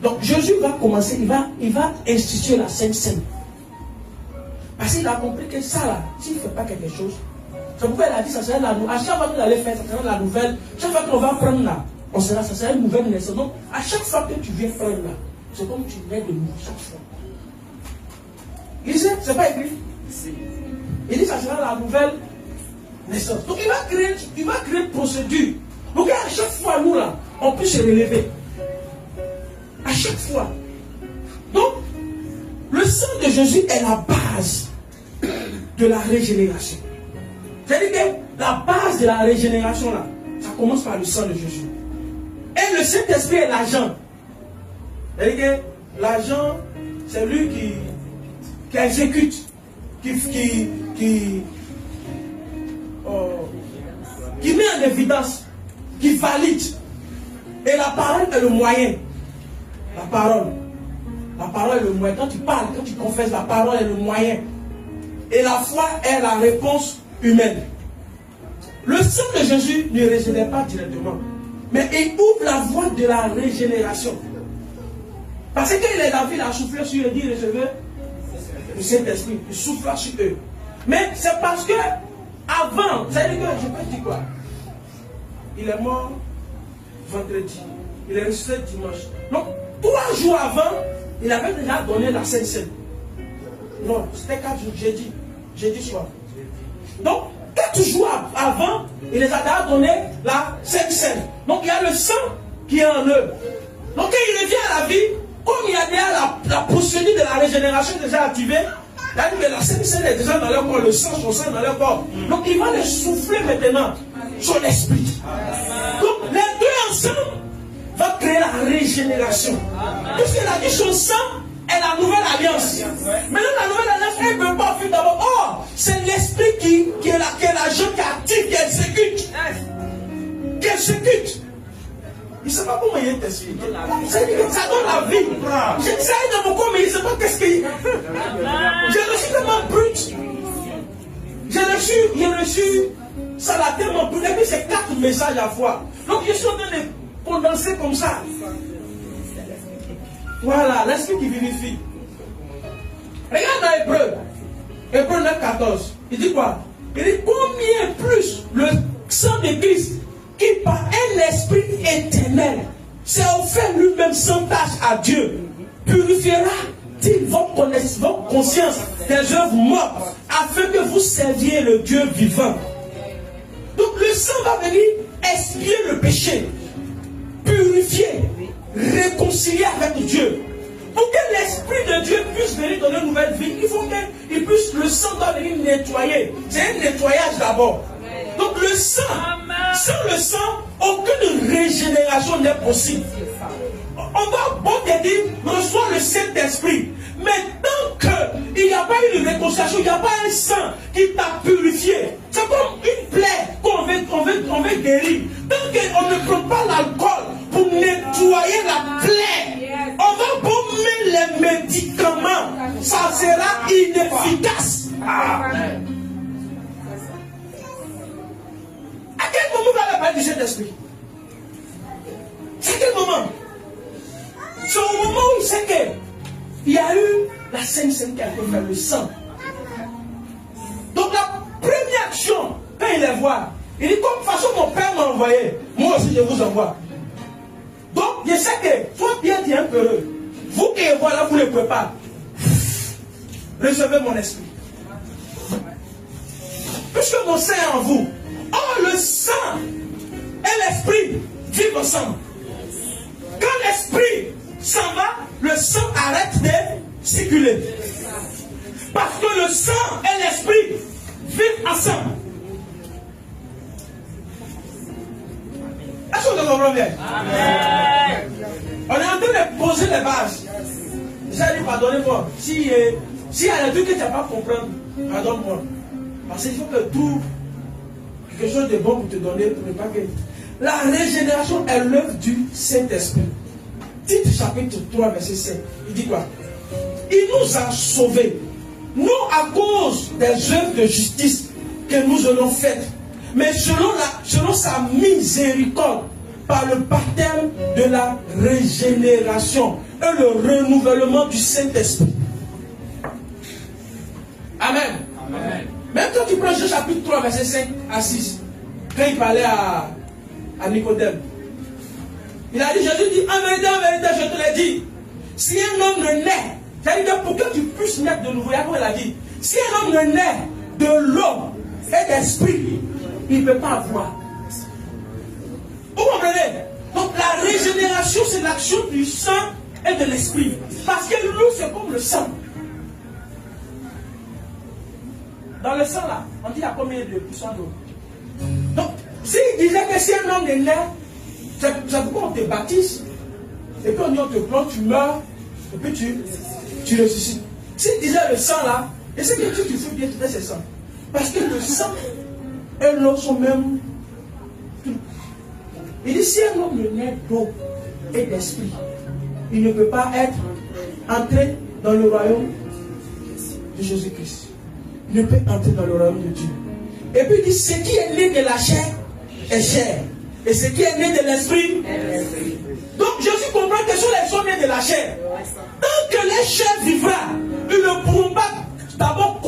B: Donc Jésus va commencer, il va instituer la Sainte Seine. Parce qu'il a compris que ça là, s'il ne fait pas quelque chose, c'est pourquoi il a dit ça serait la nouvelle. À chaque fois que vous allez faire, ça sera la nouvelle. Chaque fois qu'on va prendre là, ça sera une nouvelle naissance. Donc à chaque fois que tu viens prendre là, c'est comme tu nais de nouveau chaque fois. Il dit, c'est pas écrit. Il dit ça sera la nouvelle naissance. Donc il va créer une procédure. Donc à chaque fois nous là, on peut se relever. À chaque fois. Donc, le sang de Jésus est la base de la régénération. C'est-à-dire que la base de la régénération, là, ça commence par le sang de Jésus. Et le Saint-Esprit est l'agent. C'est-à-dire que l'agent, c'est lui qui exécute, qui met en évidence, qui valide. Et la parole est le moyen. La parole est le moyen. Quand tu parles, quand tu confesses, la parole est le moyen. Et la foi est la réponse humaine. Le sang de Jésus ne régénère pas directement, mais il ouvre la voie de la régénération. Parce que les David il a soufflé sur eux, dit recevez le Saint-Esprit, il souffle sur eux. Mais c'est parce que avant, ça veut dire que je peux dire quoi? Il est mort vendredi, il est ressuscité dimanche. Donc 3 jours avant, il avait déjà donné la Sainte Seine. Non, c'était 4 jours, jeudi soir. Donc 4 jours avant, il les a déjà donné la Sainte Seine. Donc il y a le sang qui est en eux. Donc quand il revient à la vie, comme il y a déjà la procédure de la régénération déjà activée, la Sainte Seine est déjà dans leur corps, le sang, son sang dans leur corps. Donc il va les souffler maintenant son esprit. Donc les deux ensemble vont créer la régénération. Puisqu'il a dit son sang est la nouvelle alliance. Maintenant la nouvelle alliance, elle ne peut pas fuir d'abord. Oh, c'est l'esprit qui est l'agent qui active, qui exécute. Qui exécute. Il ne sait pas comment il est esprit. Ça donne la vie. J'ai dit ça dans mon corps, mais il ne sait pas qu'est-ce qu'il y a. J'ai reçu tellement brut. J'ai reçu ça l'a tellement brut. Et puis c'est 4 messages à la fois. Donc je suis en train de condenser comme ça. Voilà, l'esprit qui vivifie. Regarde dans Hébreux 9, 14. Il dit quoi? Il dit combien plus le sang de Christ qui par un esprit éternel s'est offert lui-même sans tâche à Dieu, purifiera-t-il votre conscience des œuvres mortes afin que vous serviez le Dieu vivant. Donc le sang va venir expier le péché, purifier, réconcilier avec Dieu. Pour que l'Esprit de Dieu puisse venir donner une nouvelle vie, il faut qu'il puisse, le sang doit venir nettoyer. C'est un nettoyage d'abord. Donc le sang, sans le sang, aucune régénération n'est possible. On va bon te dire, reçois le Saint-Esprit. Mais tant qu'il n'y a pas eu de réconciliation, il n'y a pas un sang qui t'a purifié. C'est comme une plaie qu'on veut guérir. Tant qu'on ne prend pas l'alcool pour nettoyer la plaie, on va bomber les médicaments. Ça sera inefficace. Amen. À quel moment vous allez parler du Saint-Esprit? C'est quel moment? C'est au moment où il sait qu'il y a eu la Sainte Seine qui a été faite, le sang. Donc la première action, quand il les voit, il dit comme façon mon père m'a envoyé, moi aussi je vous envoie. Donc je sais que soit bien dit un peu, vous qui les voilà, vous ne pouvez pas. Recevez mon esprit. Puisque mon sang est en vous. Or le sang et l'esprit vivent ensemble. Quand l'esprit s'en va, le sang arrête de circuler. Parce que le sang et l'esprit vivent ensemble. Est-ce que vous comprenez bien? Amen. On est en train de poser les bases. J'ai dit, pardonnez-moi. Si y a des trucs que tu n'as pas compris, pardonne-moi. Parce qu'il faut que tu trouves quelque chose de bon pour te donner, pour ne pas que... La régénération est l'œuvre du Saint-Esprit. Tite chapitre 3, verset 5. Il dit quoi? Il nous a sauvés, non à cause des œuvres de justice que nous avons faites, mais selon sa miséricorde, par le baptême de la régénération et le renouvellement du Saint-Esprit. Amen. Amen. Même quand tu prends Jean chapitre 3, verset 5 à 6, quand il parlait à Nicodème, il a dit, Jésus dit, en vérité, je te l'ai dit, si un homme ne naît, c'est-à-dire pour que tu puisses naître de nouveau, il a dit, si un homme ne naît de l'eau et d'esprit, il ne peut pas voir. Vous comprenez? Donc la régénération, c'est l'action du sang et de l'esprit. Parce que l'eau, c'est comme le sang. Dans le sang, là, on dit il y a combien de puissants d'eau? Donc, s'il disait que si un homme est né, c'est pourquoi on te baptise, et puis on te plante, tu meurs, et puis tu ressuscites. S'il disait le sang, là, et c'est que tu fais bien, tu fais ce sang. Parce que le sang et l'eau sont même. Il dit si un homme ne naît d'eau et d'esprit, il ne peut pas être entré dans le royaume de Jésus-Christ. Il ne peut entrer dans le royaume de Dieu. Et puis il dit ce qui est né de la chair est chair, Et ce qui est né de l'esprit. Donc Jésus comprend que sur les hommes nés de la chair, tant que les chairs vivra, ils ne pourront pas d'abord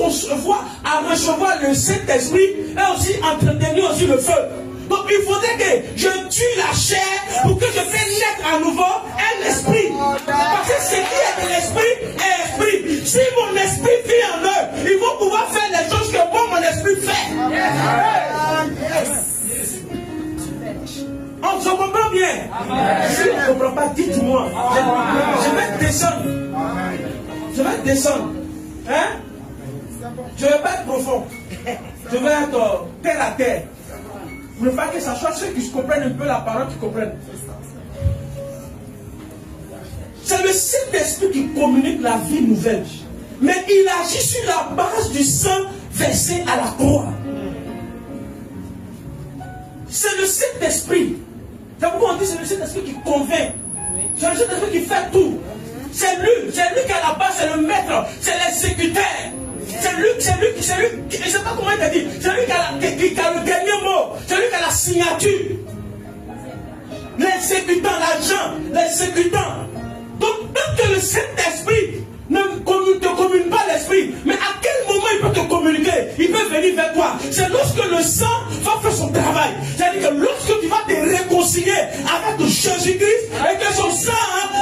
B: à recevoir le Saint-Esprit et aussi entretenir aussi le feu. Donc il faudrait que je tue la chair pour que je fasse naître à nouveau un esprit. Parce que ce qui est de l'esprit est esprit. Si mon esprit vit en eux, ils vont pouvoir faire les choses que moi mon esprit fait. On se comprend bien. Si on ne comprend pas, dites-moi. Je vais descendre. Je vais descendre. Hein? Je ne vais pas être profond. Je vais être terre à terre. Vous ne voulez pas que ce soit ceux qui comprennent un peu la parole qui comprennent. C'est le Saint-Esprit qui communique la vie nouvelle. Mais il agit sur la base du sang versé à la croix. C'est le Saint-Esprit. C'est pourquoi on dit que c'est le Saint-Esprit qui convainc. C'est le Saint-Esprit qui fait tout. C'est lui qui est à la base, c'est le maître, c'est l'exécuteur. C'est lui, je ne sais pas comment il t'a dit, c'est lui qui a le dernier mot, c'est lui qui a la signature. L'exécutant, l'agent, l'exécutant. Donc, tant que le Saint-Esprit ne te communique pas l'esprit, mais à quel moment il peut te communiquer? Il peut venir vers toi. C'est lorsque le sang va faire son travail. C'est-à-dire que lorsque tu vas te réconcilier avec Jésus-Christ et que son sang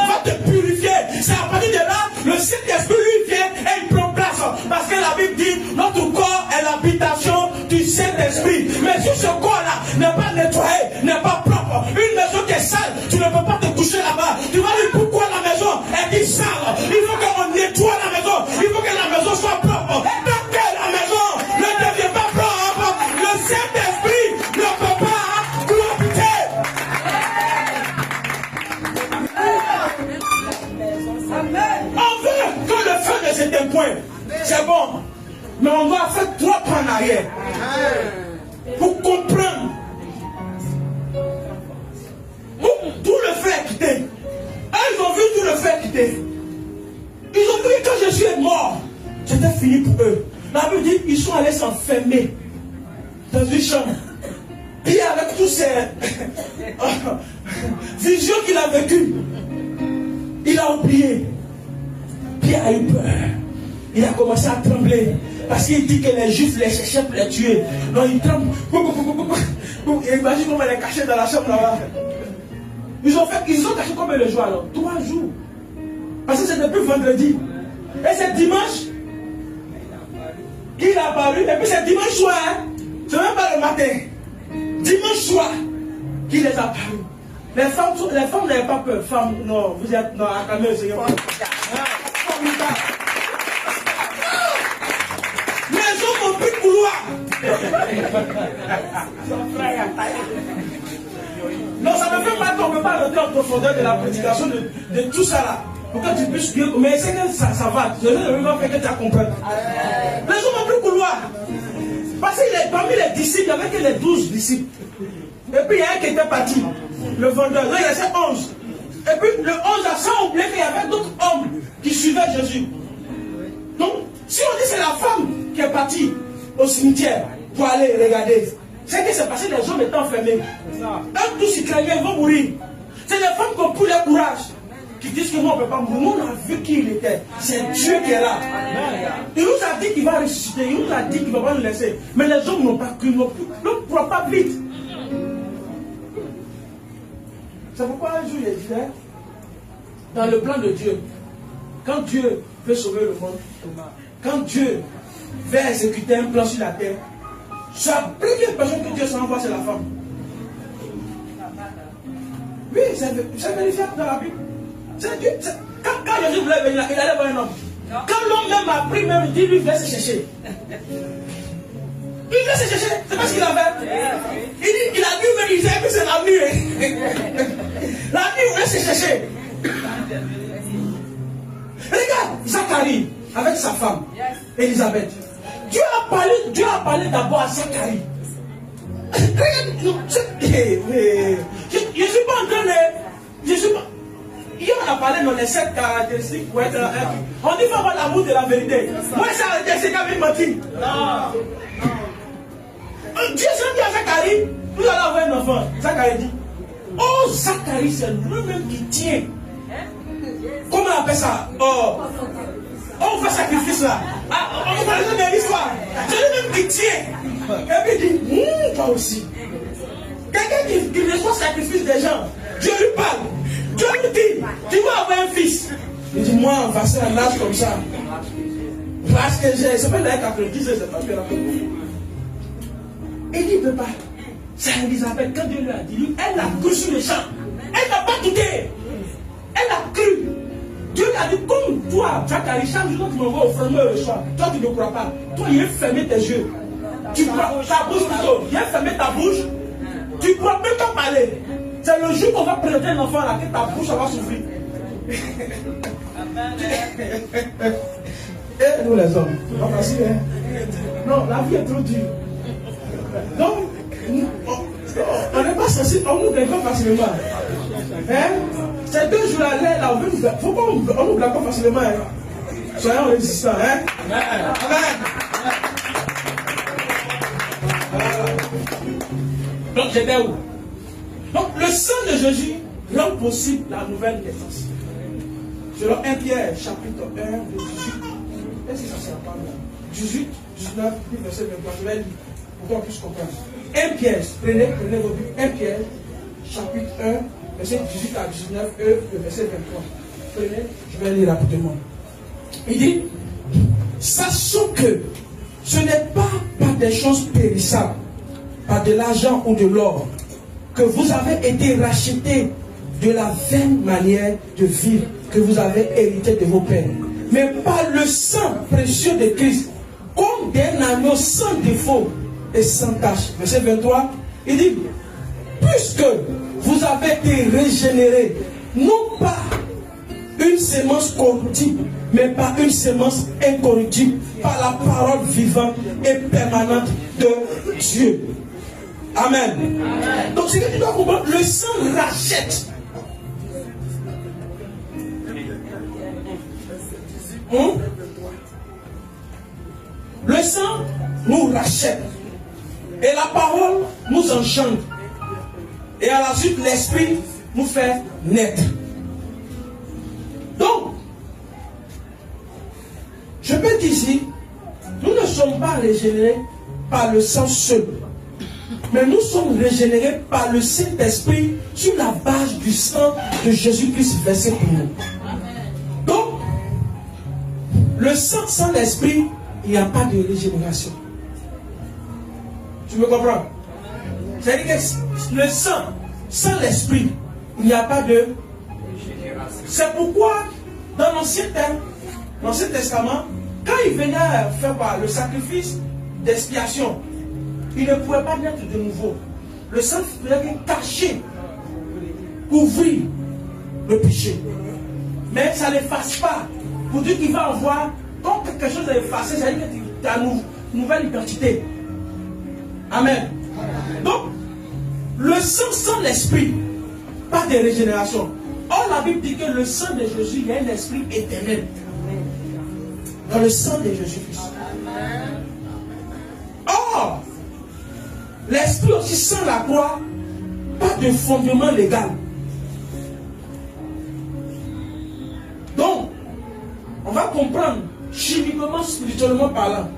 B: va te purifier, c'est à partir de là, le Saint-Esprit lui vient et il prend place. Parce que la Bible dit, notre corps est l'habitation du Saint-Esprit. Mais si ce corps-là n'est pas nettoyé, n'est pas propre, une maison qui est sale, tu ne peux pas te coucher là-bas. Tu vas dire pourquoi la maison est sale. Il faut qu'on nettoie la maison. Il faut que la maison soit propre. Tant que la maison ne devient pas propre, le Saint-Esprit ne peut pas cohabiter. On veut que le feu ne s'éteigne point. C'est bon. Mais on doit faire 3 pas en arrière. Pour comprendre. Tout le feu est quitté. Ils ont vu tout le feu quitter. Ils ont vu que Jésus est mort. C'était fini pour eux. La Bible dit qu'ils sont allés s'enfermer dans une chambre. Puis avec tous ces visions qu'il a vécues, il a oublié. Pierre a eu peur. Il a commencé à trembler. Parce qu'il dit que les Juifs les cherchaient pour les tuer. Donc il tremble. Et imagine comment elle est cachée dans la chambre là-bas. Ils ont caché combien de jours alors? 3 jours. Parce que c'est depuis vendredi. Et c'est dimanche qu'il a apparu. Et puis c'est dimanche soir. Hein? C'est même pas le matin. Dimanche soir qu'il les a apparu. Les femmes n'avaient pas peur. Femmes, non, vous êtes non, acclamez le Seigneur. Les hommes ont pris le couloir. Non, ça ne fait pas qu'on ne peut pas rentrer en profondeur de la prédication de tout ça là. Pour que tu puisses bien. Mais c'est que ça va. Je ne veux pas faire que tu as compris. Les hommes ont pris le couloir. Parce que parmi les disciples, il n'y avait que les 12 disciples. Et puis il y a un qui était parti. Le vendeur. Là, il restait 11. Et puis le 11 a ça oublié qu'il y avait d'autres hommes qui suivaient Jésus. Donc, si on dit que c'est la femme qui est partie au cimetière pour aller regarder, c'est que c'est parce que les hommes étaient enfermés. Eux tous ils craignaient, ils vont mourir. C'est les femmes qui ont pris le courage, qui disent que nous on ne peut pas mourir. Nous on a vu qui il était. C'est Dieu qui est là. Il nous a dit qu'il va ressusciter. Il nous a dit qu'il ne va pas nous laisser. Mais les hommes n'ont pas cru. Ne croient pas vite. C'est pourquoi un jour il disait, dans le plan de Dieu, quand Dieu veut sauver le monde, quand Dieu veut exécuter un plan sur la terre, la première personne que Dieu s'envoie, c'est la femme. Oui, c'est vérifiable dans la Bible. Quand Jésus voulait venir, il allait voir un homme. Quand l'homme même a pris, même, il dit, lui, il voulait se chercher. Il voulait se chercher, c'est pas ce qu'il avait. Il a dit, mais il disait que c'est la nuit. La nuit, il voulait se chercher. Regarde, Zacharie, avec sa femme, Élisabeth. Dieu a parlé d'abord à Zacharie. Regarde, je ne suis pas en train de... Hier, on a parlé dans les 7 caractéristiques pour être un. On dit qu'il faut avoir l'amour de la vérité. Moi, c'est quand même menti. Dieu s'est dit à Zacharie, Vous allez avoir un enfant. Zacharie dit, oh Zacharie, c'est lui-même qui tient. Comment on appelle ça? On fait sacrifice là. On va raison de l'histoire. C'est lui-même qui tient. Et puis il dit, toi aussi. Quelqu'un qui reçoit sacrifice des gens, Dieu lui parle. Dieu lui dit, tu vas avoir un fils. Il dit, moi, on va passer un âge comme ça. Parce que j'ai, c'est pas d'ailleurs 90 ans, c'est pas bien. Il dit, il ne peut pas. C'est Elisabeth, quand Dieu lui a dit, elle a cru sur le champ. Elle n'a pas douté. Elle a cru. Dieu lui a dit, comme toi, Zacharie, chaque jour que tu m'envoies au fromage le soir, toi tu ne crois pas. Toi, il a fermé tes yeux. Tu crois, ta bouche plutôt. Il a fermé ta bouche. Tu ne crois même pas parler. C'est le jour qu'on va présenter un enfant là que ta bouche va souffrir. Et nous les hommes, pas facile, hein? Non, la vie est trop dure. Donc, on n'est pas censé, on nous blague pas facilement. Hein? Ces 2 jours là, on veut nous blague. Faut pas on nous blague pas facilement. Hein? Soyons résistants. Hein? Amen. Donc j'étais où? Donc le sang de Jésus rend possible la nouvelle naissance. Selon 1 Pierre chapitre 1 18. Est-ce que ça sert pas là? 18, 19, verset 23. Je vais lire pour qu'on puisse comprendre. 1 Pierre, prenez vos Bibles. 1 Pierre chapitre 1, verset 18 à 19, le verset 23. Prenez, je vais lire rapidement. Il dit, sachons que ce n'est pas par des choses périssables, par de l'argent ou de l'or, que vous avez été rachetés de la vaine manière de vivre que vous avez hérité de vos pères, mais par le sang précieux de Christ, comme d'un agneau sans défaut et sans tache. Verset 23, il dit, puisque vous avez été régénérés, non pas une semence corruptible, mais par une semence incorruptible, par la parole vivante et permanente de Dieu. Amen. Amen. Donc, c'est que tu dois comprendre, le sang rachète. Le sang nous rachète. Et la parole nous engendre. Et à la suite, l'esprit nous fait naître. Donc, je peux dire ici, nous ne sommes pas régénérés par le sang seul. Mais nous sommes régénérés par le Saint-Esprit sur la base du sang de Jésus-Christ versé pour nous. Donc, le sang sans l'Esprit, il n'y a pas de régénération. Tu me comprends? C'est-à-dire que le sang sans l'Esprit, il n'y a pas de régénération. C'est pourquoi, dans l'Ancien Testament, quand il venait faire le sacrifice d'expiation, il ne pouvait pas naître de nouveau. Le sang faisait cacher, couvrir le péché. Mais ça n'efface pas. Pour dire qu'il va avoir, quand quelque chose est effacé, ça veut dire que tu as une nouvelle identité. Amen. Donc, le sang sans l'esprit, pas de régénération. Or, la Bible dit que le sang de Jésus, il y a un esprit éternel. Dans le sang de Jésus-Christ. Or, l'esprit aussi sans la croix, pas de fondement légal. Donc, on va comprendre, chimiquement, spirituellement parlant,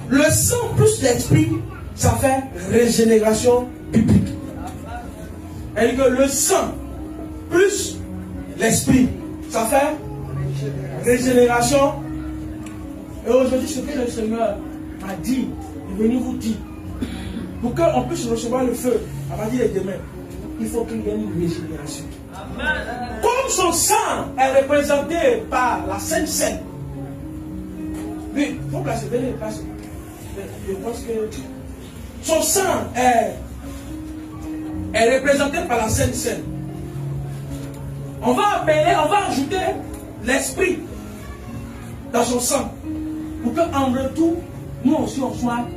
B: le sang plus l'esprit, ça fait régénération biblique. Et que le sang plus l'esprit, ça fait régénération. Et aujourd'hui, ce que le Seigneur m'a dit, il est venu vous dire, pour qu'on puisse recevoir le feu à partir de demain, il faut qu'il y ait une régénération. Amen. Comme son sang est représenté par la Sainte Seine. Oui, il faut placer, venez, placer. Je pense que son sang est représenté par la Sainte Seine. On va ajouter l'esprit dans son sang. Pour qu'en retour, nous aussi on soit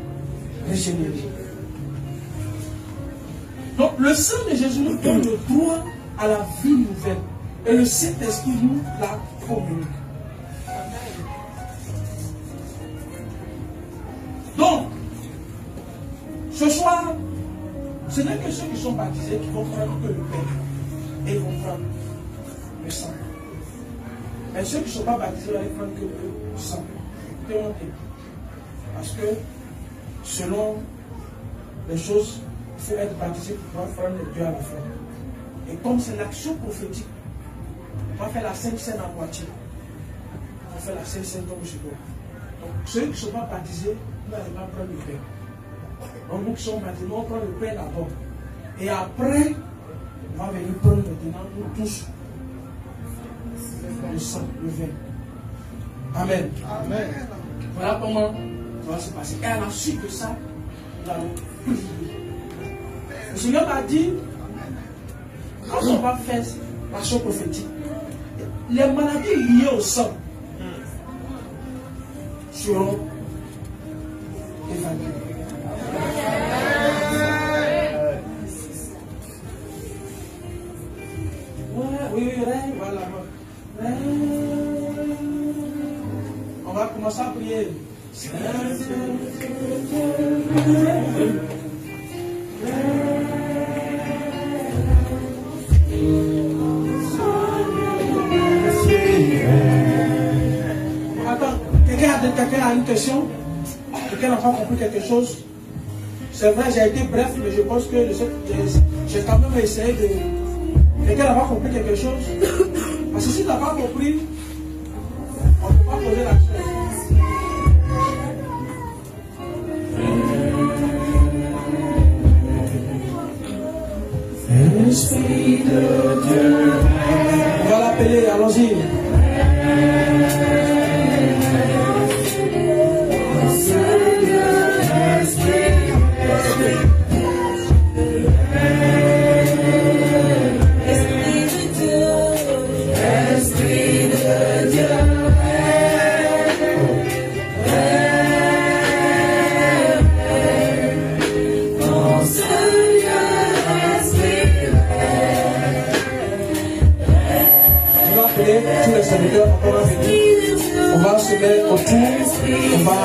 B: régénérés. Donc le sang de Jésus nous donne le droit à la vie nouvelle. Et le Saint-Esprit nous la communique. Donc, ce soir, Ce n'est que ceux qui sont baptisés qui vont prendre que le pain et ils vont prendre le sang. Mais ceux qui ne sont pas baptisés vont prendre que le sang. Parce que selon les choses, il faut être baptisé pour pouvoir prendre les deux à la fois. Et comme c'est l'action prophétique, on va faire la Sainte Seine à moitié. On va faire la Sainte Seine comme je dois. Donc ceux qui ne sont pas baptisés, ils n'allez pas prendre le pain. Donc nous qui sommes baptisés, on prend le pain d'abord. Et après, on va venir prendre maintenant nous tous le sang, le vin. Amen. Amen. Voilà comment ça va se passer. Et à la suite de ça, nous allons prier. Le Seigneur m'a dit, quand on va faire l'action prophétique, les maladies liées au sang seront évacuées. Oui, voilà. On va commencer à prier. Attends, quelqu'un a une question? Quelqu'un n'a pas compris quelque chose? C'est vrai, j'ai été bref, mais je pense que j'ai quand même essayé de... Quelqu'un n'a pas compris quelque chose? Parce que si tu n'as pas compris, on ne peut pas poser l'action. On va l'appeler, allons-y. Tous les serviteurs, on va se mettre autour, on va...